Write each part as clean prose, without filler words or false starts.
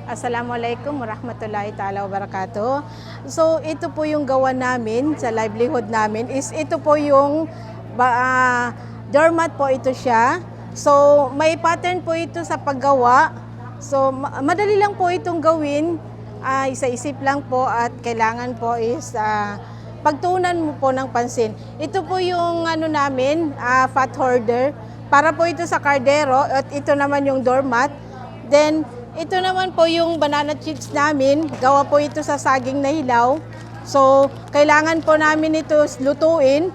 Assalamualaikum warahmatullahi ta'ala wabarakatuh. So ito po yung gawa namin sa livelihood namin is ito po yung doormat po ito siya. So may pattern po ito sa paggawa. So madali lang po itong gawin. Isa-isip lang po at kailangan po is pagtuunan mo po ng pansin. Ito po yung namin, fat hoarder. Para po ito sa kardero at ito naman yung doormat. Then ito naman po yung banana chips namin. Gawa po ito sa saging na hilaw. So kailangan po namin ito lutuin.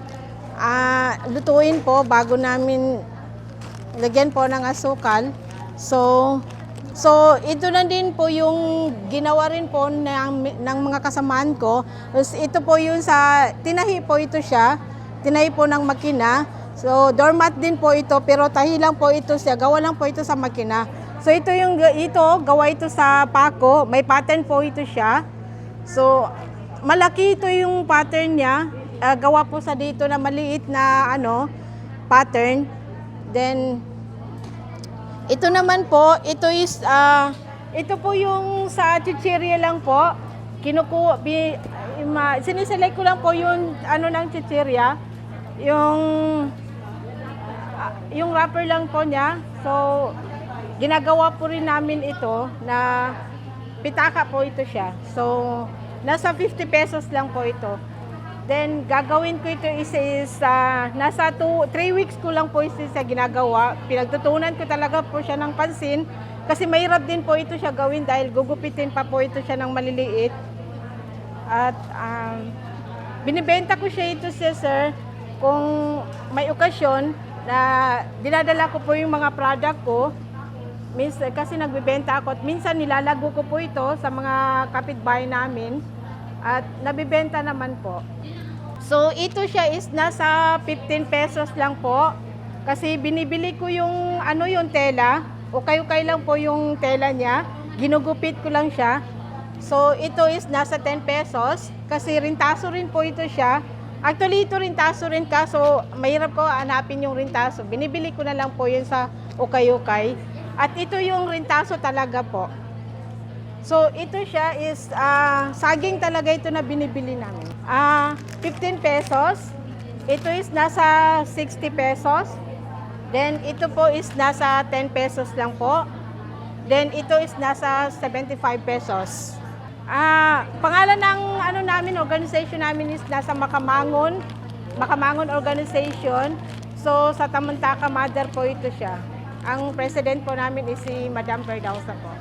Lutuin po bago namin lagyan po ng asukal. So ito na din po yung ginawa rin po ng mga kasamaan ko. Ito po yung tinahi po ito siya. Tinahi po ng makina. So doormat din po ito pero tahi lang po ito siya. Gawa lang po ito sa makina. So gawa ito sa pako. May pattern po ito siya. So malaki ito yung pattern niya. Gawa po sa dito na maliit na pattern. Then ito naman po, ito po yung sa chichirya lang po. Siniselect ko lang po yung ng chichirya. Yung wrapper lang po niya. So ginagawa po rin namin ito na pitaka po ito siya. So nasa 50 pesos lang po ito. Then gagawin ko ito nasa 3 weeks ko lang po sa ginagawa. Pinagtutunan ko talaga po siya ng pansin kasi mahirap din po ito siya gawin dahil gugupitin pa po ito siya ng maliliit. At binibenta ko siya ito sir kung may okasyon na dinadala ko po yung mga product ko. Kasi nagbibenta ako at minsan nilalago ko po ito sa mga kapitbahay namin at nabibenta naman po. So ito siya is nasa 15 pesos lang po kasi binibili ko yung yung tela, ukay-ukay lang po yung tela niya, ginugupit ko lang siya. So ito is nasa 10 pesos kasi rintaso rin po ito siya. Actually ito rintaso rin kaso mahirap ko hanapin yung rintaso. Binibili ko na lang po yun sa ukay-ukay. At ito yung rintaso talaga po. So ito siya is saging talaga ito na binibili namin. 15 pesos. Ito is nasa 60 pesos. Then ito po is nasa 10 pesos lang po. Then ito is nasa 75 pesos. Pangalan ng namin, organization namin is nasa Makamangon Organization. So sa Tamantaka Mother po ito siya. Ang president po namin is si Madam Verdausa po.